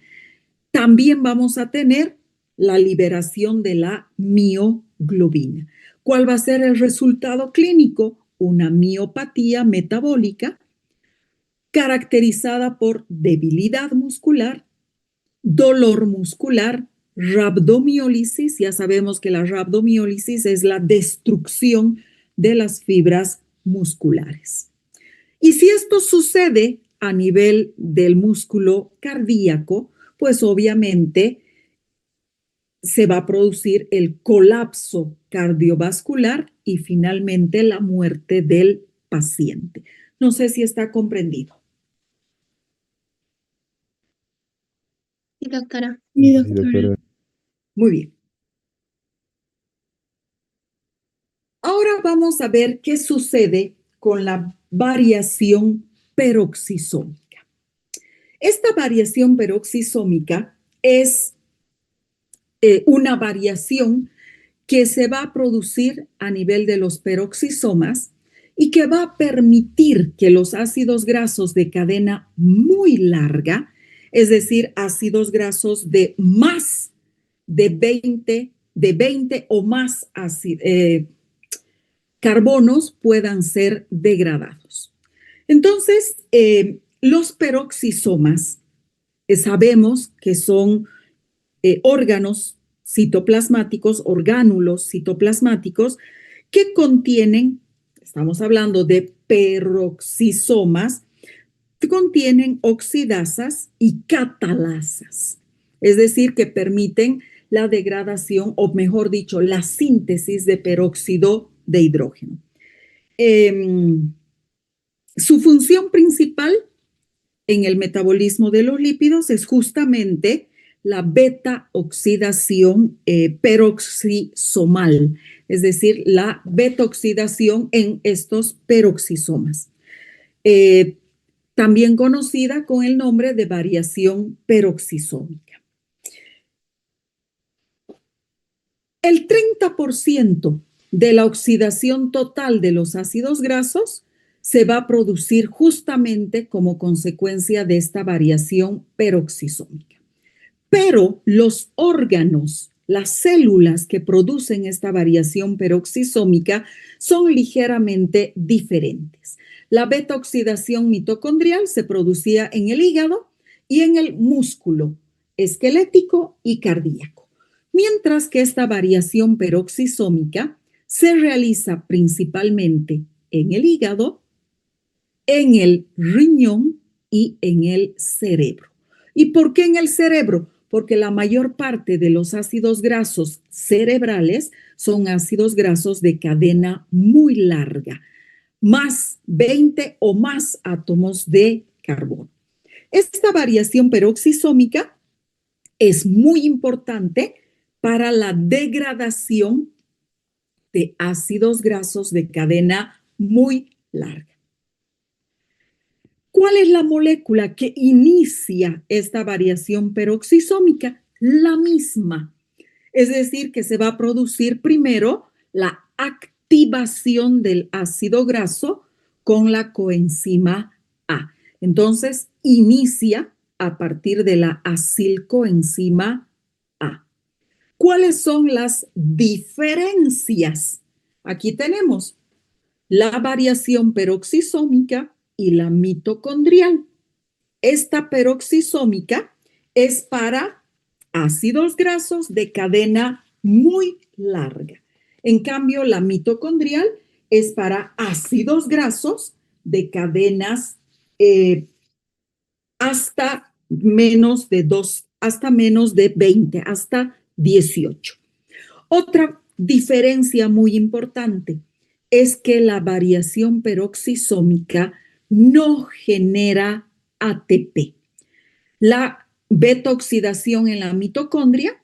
También vamos a tener la liberación de la mioglobina. ¿Cuál va a ser el resultado clínico? Una miopatía metabólica caracterizada por debilidad muscular, dolor muscular, rabdomiólisis. Ya sabemos que la rabdomiólisis es la destrucción de las fibras musculares. Y si esto sucede a nivel del músculo cardíaco, pues obviamente se va a producir el colapso cardiovascular y finalmente la muerte del paciente. No sé si está comprendido. Sí, doctora. Sí, doctora. Muy bien. Ahora vamos a ver qué sucede con la variación peroxisómica. Esta variación peroxisómica es una variación que se va a producir a nivel de los peroxisomas y que va a permitir que los ácidos grasos de cadena muy larga, es decir, ácidos grasos de más de 20 o más carbonos puedan ser degradados. Entonces, los peroxisomas sabemos que son órganos citoplasmáticos, orgánulos citoplasmáticos que contienen, estamos hablando de peroxisomas, que contienen oxidasas y catalasas, es decir, que permiten la degradación, o mejor dicho, la síntesis de peróxido de hidrógeno. Su función principal en el metabolismo de los lípidos es justamente la beta oxidación peroxisomal, es decir, la beta oxidación en estos peroxisomas, también conocida con el nombre de variación peroxisómica. El 30% de la oxidación total de los ácidos grasos se va a producir justamente como consecuencia de esta variación peroxisómica. Pero los órganos, las células que producen esta variación peroxisómica son ligeramente diferentes. La beta-oxidación mitocondrial se producía en el hígado y en el músculo esquelético y cardíaco, mientras que esta variación peroxisómica se realiza principalmente en el hígado, en el riñón y en el cerebro. ¿Y por qué en el cerebro? Porque la mayor parte de los ácidos grasos cerebrales son ácidos grasos de cadena muy larga, más 20 o más átomos de carbono. Esta variación peroxisómica es muy importante para la degradación de ácidos grasos de cadena muy larga. ¿Cuál es la molécula que inicia esta variación peroxisómica? La misma. Es decir, que se va a producir primero la activación del ácido graso con la coenzima A. Entonces, inicia a partir de la acilcoenzima A. ¿Cuáles son las diferencias? Aquí tenemos la variación peroxisómica y la mitocondrial. Esta peroxisómica es para ácidos grasos de cadena muy larga. En cambio, la mitocondrial es para ácidos grasos de cadenas hasta menos de 2, hasta menos de 20, hasta 18. Otra diferencia muy importante es que la variación peroxisómica no genera ATP. La beta-oxidación en la mitocondria,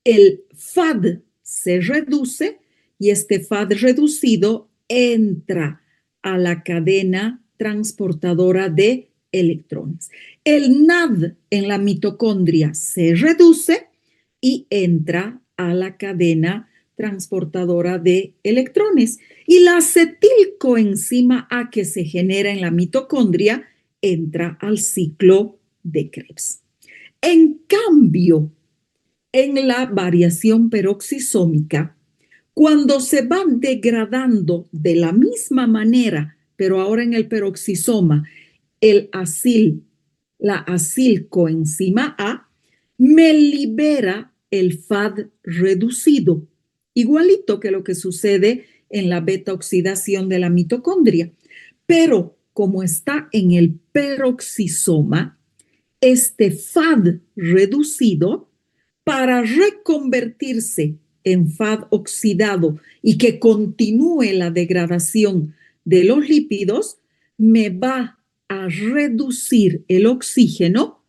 el FAD se reduce y este FAD reducido entra a la cadena transportadora de electrones. El NAD en la mitocondria se reduce y entra a la cadena transportadora de electrones. Y la acetilcoenzima A que se genera en la mitocondria entra al ciclo de Krebs. En cambio, en la variación peroxisómica, cuando se va degradando de la misma manera, pero ahora en el peroxisoma, la acilcoenzima A, me libera el FAD reducido, igualito que lo que sucede en la beta-oxidación de la mitocondria. Pero como está en el peroxisoma, este FAD reducido para reconvertirse en FAD oxidado y que continúe la degradación de los lípidos, me va a reducir el oxígeno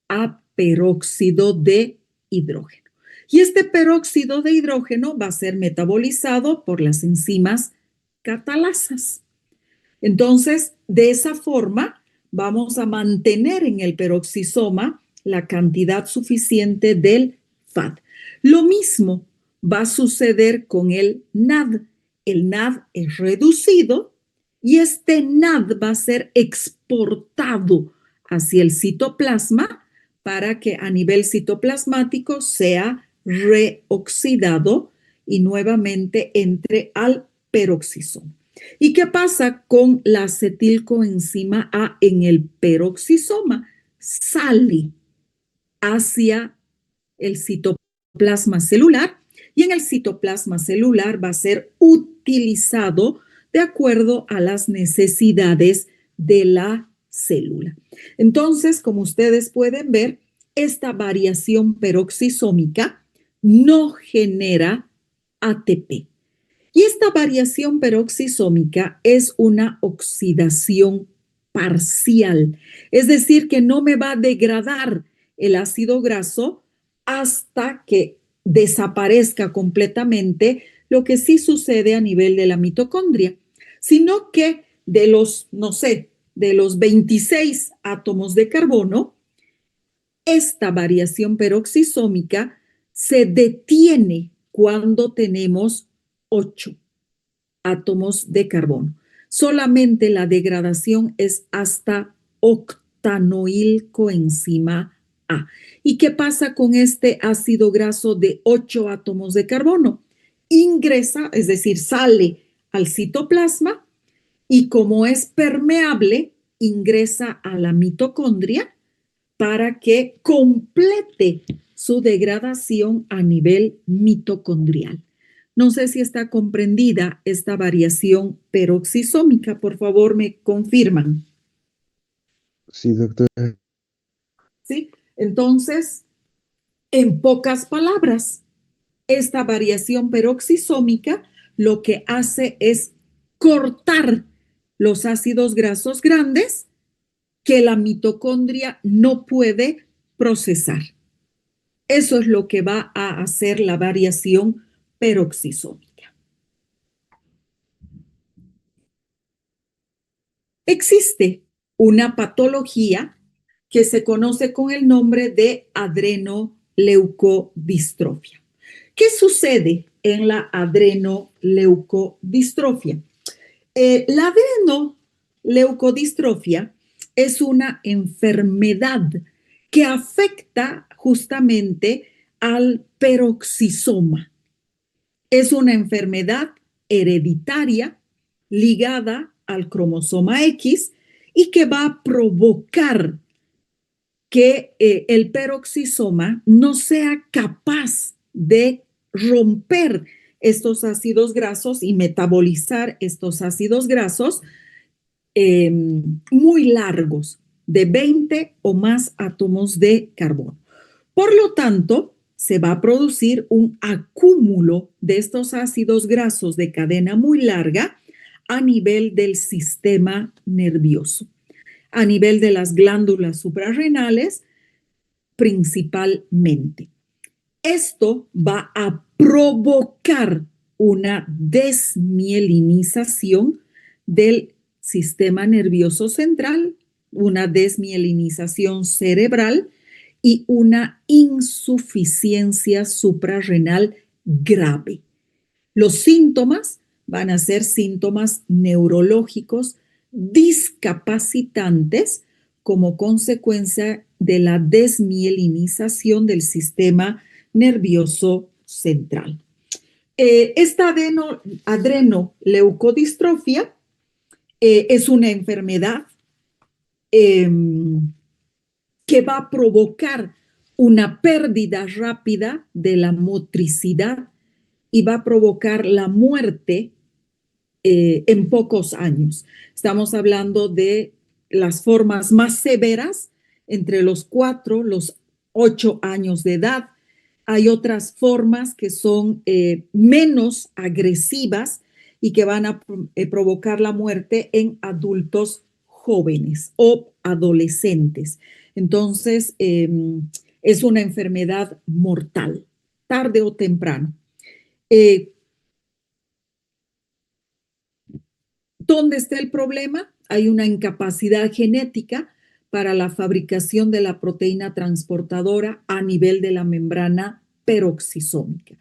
a peróxido de hidrógeno. Y este peróxido de hidrógeno va a ser metabolizado por las enzimas catalasas. Entonces, de esa forma, vamos a mantener en el peroxisoma la cantidad suficiente del FAD. Lo mismo va a suceder con el NAD. El NAD es reducido y este NAD va a ser exportado hacia el citoplasma para que a nivel citoplasmático sea reoxidado y nuevamente entre al peroxisoma. ¿Y qué pasa con la acetilcoenzima A en el peroxisoma? Sale hacia el citoplasma celular y en el citoplasma celular va a ser utilizado de acuerdo a las necesidades de la célula. Entonces, como ustedes pueden ver, esta variación peroxisómica no genera ATP. Y esta variación peroxisómica es una oxidación parcial, es decir, que no me va a degradar el ácido graso hasta que desaparezca completamente, lo que sí sucede a nivel de la mitocondria, sino que de los, no sé, de los 26 átomos de carbono, esta variación peroxisómica se detiene cuando tenemos 8 átomos de carbono. Solamente la degradación es hasta octanoilcoenzima A. ¿Y qué pasa con este ácido graso de 8 átomos de carbono? Ingresa, es decir, sale al citoplasma y como es permeable, ingresa a la mitocondria para que complete su degradación a nivel mitocondrial. No sé si está comprendida esta variación peroxisómica. Por favor, me confirman. Sí, doctora. ¿Sí? Entonces, en pocas palabras, esta variación peroxisómica lo que hace es cortar los ácidos grasos grandes que la mitocondria no puede procesar. Eso es lo que va a hacer la variación peroxisómica. Existe una patología que se conoce con el nombre de adrenoleucodistrofia. ¿Qué sucede en la adrenoleucodistrofia? La adrenoleucodistrofia es una enfermedad que afecta justamente al peroxisoma. Es una enfermedad hereditaria ligada al cromosoma X y que va a provocar que el peroxisoma no sea capaz de romper estos ácidos grasos y metabolizar estos ácidos grasos muy largos, de 20 o más átomos de carbono. Por lo tanto, se va a producir un acúmulo de estos ácidos grasos de cadena muy larga a nivel del sistema nervioso, a nivel de las glándulas suprarrenales principalmente. Esto va a provocar una desmielinización del sistema nervioso central, una desmielinización cerebral y una insuficiencia suprarrenal grave. Los síntomas van a ser síntomas neurológicos discapacitantes como consecuencia de la desmielinización del sistema nervioso central. Esta adrenoleucodistrofia es una enfermedad que va a provocar una pérdida rápida de la motricidad y va a provocar la muerte en pocos años. Estamos hablando de las formas más severas entre los 4, los 8 años de edad, Hay otras formas que son menos agresivas y que van a provocar la muerte en adultos jóvenes o adolescentes. Entonces, es una enfermedad mortal, tarde o temprano. ¿Dónde está el problema? Hay una incapacidad genética para la fabricación de la proteína transportadora a nivel de la membrana peroxisómica,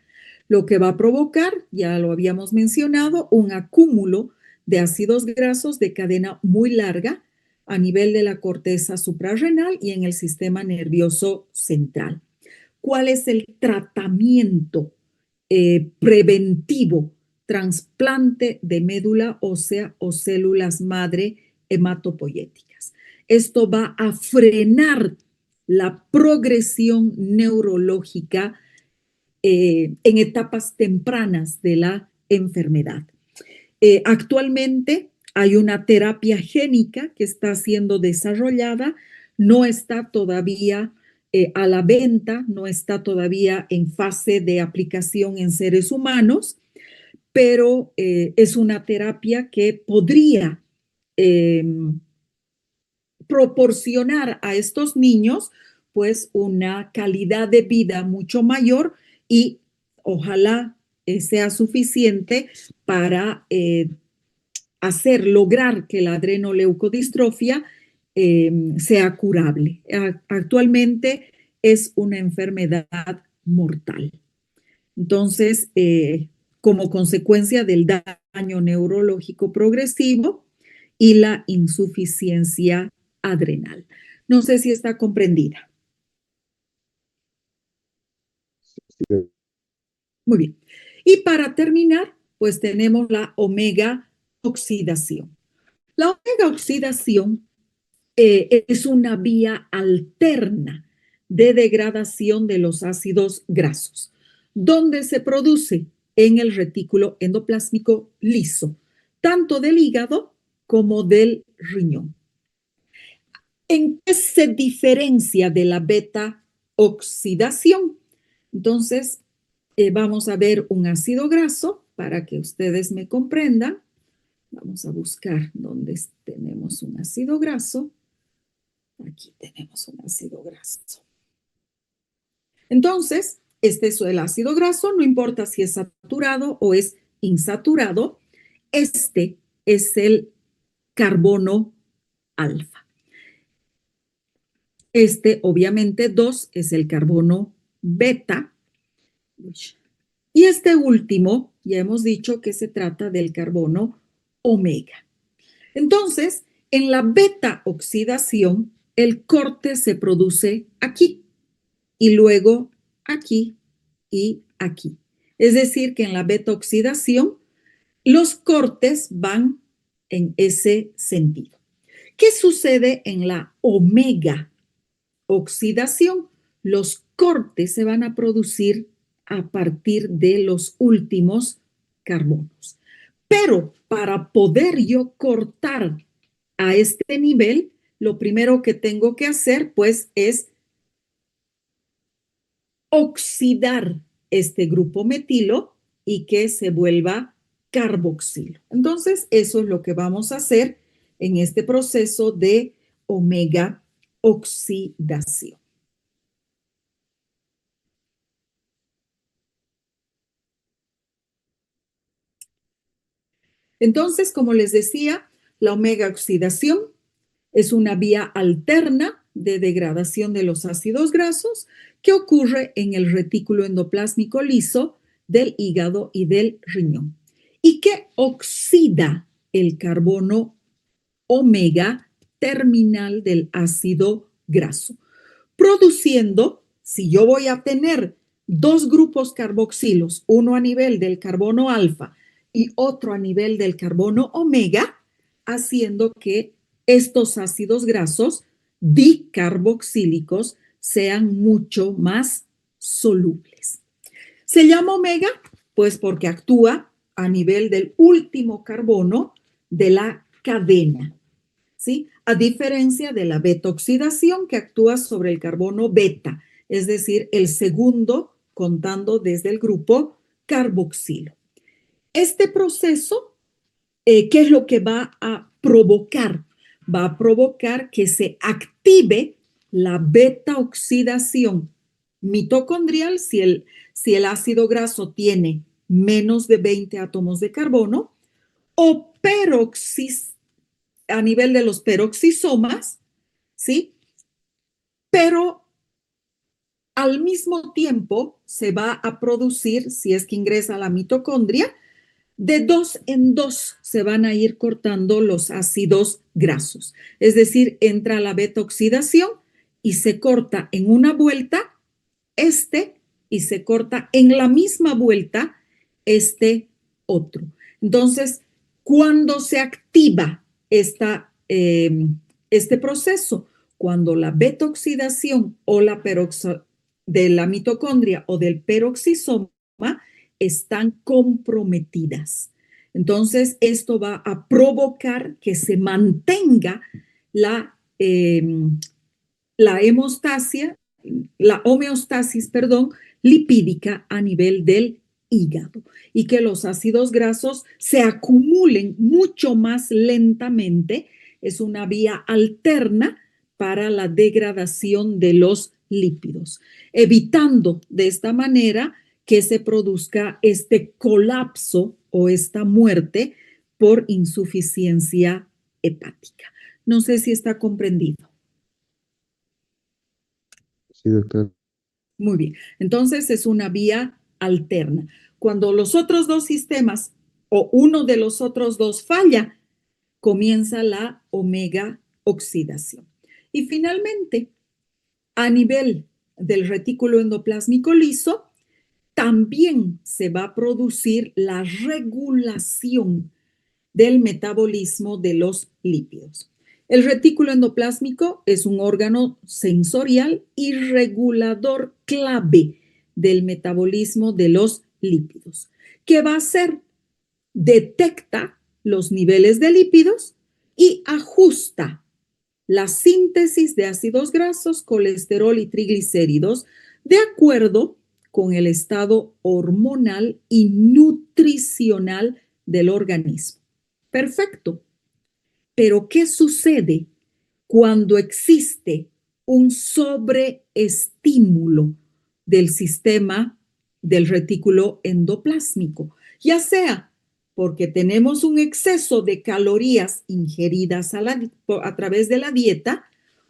lo que va a provocar, ya lo habíamos mencionado, un acúmulo de ácidos grasos de cadena muy larga a nivel de la corteza suprarrenal y en el sistema nervioso central. ¿Cuál es el tratamiento preventivo? Trasplante de médula ósea o células madre hematopoyéticas. Esto va a frenar la progresión neurológica en etapas tempranas de la enfermedad. Actualmente hay una terapia génica que está siendo desarrollada, no está todavía a la venta, no está todavía en fase de aplicación en seres humanos, pero es una terapia que podría proporcionar a estos niños pues una calidad de vida mucho mayor y ojalá sea suficiente para lograr que la adrenoleucodistrofia sea curable. Actualmente es una enfermedad mortal. Entonces, como consecuencia del daño neurológico progresivo y la insuficiencia adrenal. No sé si está comprendida. Muy bien. Y para terminar, pues tenemos la omega oxidación. La omega oxidación es una vía alterna de degradación de los ácidos grasos, donde se produce en el retículo endoplásmico liso, tanto del hígado como del riñón. ¿En qué se diferencia de la beta oxidación? Entonces, vamos a ver un ácido graso para que ustedes me comprendan. Vamos a buscar dónde tenemos un ácido graso. Aquí tenemos un ácido graso. Entonces, este es el ácido graso, no importa si es saturado o es insaturado. Este es el carbono alfa. Este, obviamente, 2 es el carbono beta. Y este último, ya hemos dicho que se trata del carbono omega. Entonces, en la beta oxidación, el corte se produce aquí y luego aquí y aquí. Es decir, que en la beta oxidación, los cortes van en ese sentido. ¿Qué sucede en la omega oxidación? Los cortes se van a producir a partir de los últimos carbonos. Pero para poder yo cortar a este nivel, lo primero que tengo que hacer, pues, es oxidar este grupo metilo y que se vuelva carboxilo. Entonces, eso es lo que vamos a hacer en este proceso de omega oxidación. Entonces, como les decía, la omega oxidación es una vía alterna de degradación de los ácidos grasos que ocurre en el retículo endoplásmico liso del hígado y del riñón y que oxida el carbono omega terminal del ácido graso, produciendo, si yo voy a tener dos grupos carboxilos, uno a nivel del carbono alfa y otro a nivel del carbono omega, haciendo que estos ácidos grasos dicarboxílicos sean mucho más solubles. ¿Se llama omega? Pues porque actúa a nivel del último carbono de la cadena, ¿sí? A diferencia de la beta oxidación que actúa sobre el carbono beta, es decir, el segundo contando desde el grupo carboxilo. Este proceso, ¿qué es lo que va a provocar? Va a provocar que se active la beta oxidación mitocondrial si el ácido graso tiene menos de 20 átomos de carbono, o a nivel de los peroxisomas, ¿sí? Pero al mismo tiempo se va a producir, si es que ingresa a la mitocondria, de 2 en 2 se van a ir cortando los ácidos grasos. Es decir, entra la beta oxidación y se corta en una vuelta y se corta en la misma vuelta otro. Entonces, cuando se activa este proceso, cuando la beta oxidación o de la mitocondria o del peroxisoma están comprometidas. Entonces, esto va a provocar que se mantenga la homeostasis, lipídica a nivel del hígado y que los ácidos grasos se acumulen mucho más lentamente. Es una vía alterna para la degradación de los lípidos, evitando de esta manera que se produzca este colapso o esta muerte por insuficiencia hepática. No sé si está comprendido. Sí, doctor. Muy bien. Entonces es una vía alterna. Cuando los otros dos sistemas o uno de los otros dos falla, comienza la omega oxidación. Y finalmente, a nivel del retículo endoplásmico liso, también se va a producir la regulación del metabolismo de los lípidos. El retículo endoplásmico es un órgano sensorial y regulador clave del metabolismo de los lípidos. ¿Qué va a hacer? Detecta los niveles de lípidos y ajusta la síntesis de ácidos grasos, colesterol y triglicéridos de acuerdo con el estado hormonal y nutricional del organismo. Perfecto. Pero ¿qué sucede cuando existe un sobreestímulo del sistema del retículo endoplásmico? Ya sea porque tenemos un exceso de calorías ingeridas a través de la dieta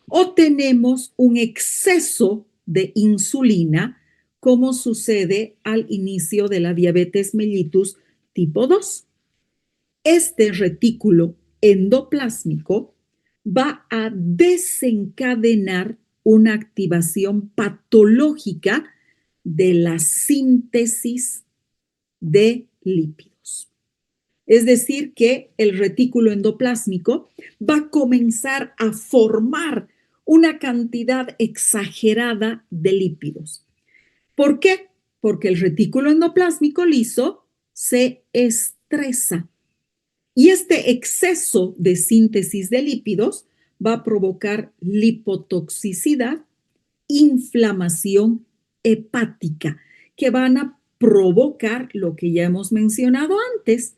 o tenemos un exceso de insulina, como sucede al inicio de la diabetes mellitus tipo 2. Este retículo endoplásmico va a desencadenar una activación patológica de la síntesis de lípidos. Es decir, que el retículo endoplásmico va a comenzar a formar una cantidad exagerada de lípidos. ¿Por qué? Porque el retículo endoplásmico liso se estresa. Y este exceso de síntesis de lípidos va a provocar lipotoxicidad, inflamación hepática, que van a provocar lo que ya hemos mencionado antes,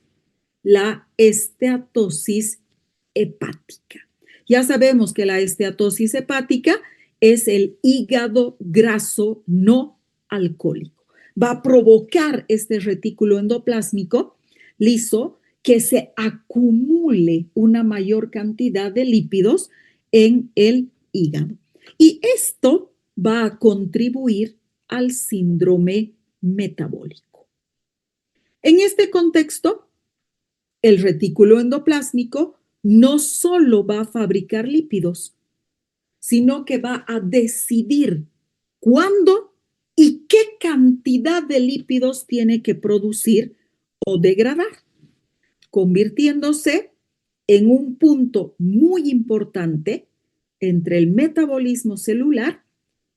la esteatosis hepática. Ya sabemos que la esteatosis hepática es el hígado graso no alcohólico. Va a provocar este retículo endoplásmico liso que se acumule una mayor cantidad de lípidos en el hígado. Y esto va a contribuir al síndrome metabólico. En este contexto, el retículo endoplásmico no solo va a fabricar lípidos, sino que va a decidir cuándo y qué cantidad de lípidos tiene que producir o degradar, convirtiéndose en un punto muy importante entre el metabolismo celular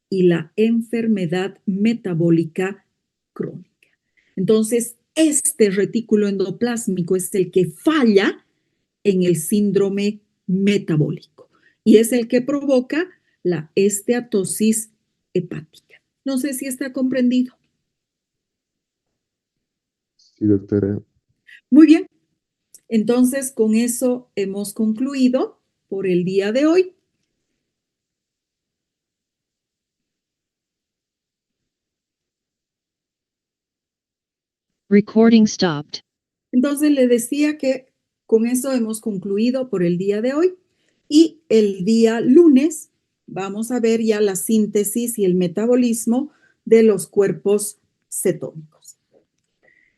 y la enfermedad metabólica crónica. Entonces, este retículo endoplásmico es el que falla en el síndrome metabólico y es el que provoca la esteatosis hepática. No sé si está comprendido. Sí, doctora. Muy bien. Entonces, con eso hemos concluido por el día de hoy. Recording stopped. Entonces, le decía que con eso hemos concluido por el día de hoy y el día lunes vamos a ver ya la síntesis y el metabolismo de los cuerpos cetónicos.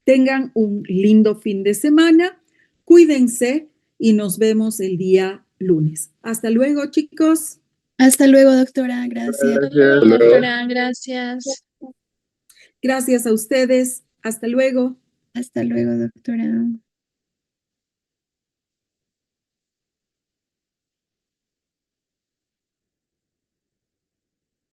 Tengan un lindo fin de semana, cuídense y nos vemos el día lunes. Hasta luego, chicos. Hasta luego, doctora. Gracias. Gracias. Doctora, gracias. Gracias a ustedes. Hasta luego. Hasta luego, doctora.